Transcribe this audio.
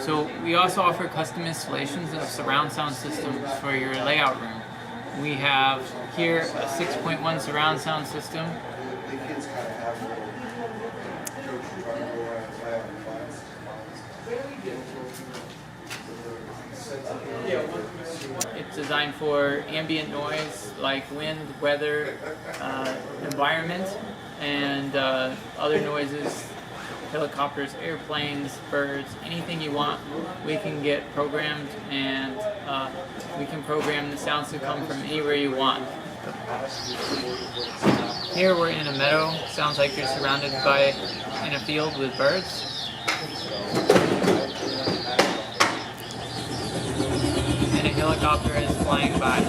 So we also offer custom installations of surround sound systems for your layout room. We have here a 6.1 surround sound system. It's designed for ambient noise like wind, weather, environment, and other noises, helicopters, airplanes, birds, anything you want, we can get programmed, and we can program the sounds to come from anywhere you want. Here we're in a meadow. Sounds like you're surrounded in a field with birds. And a helicopter is flying by.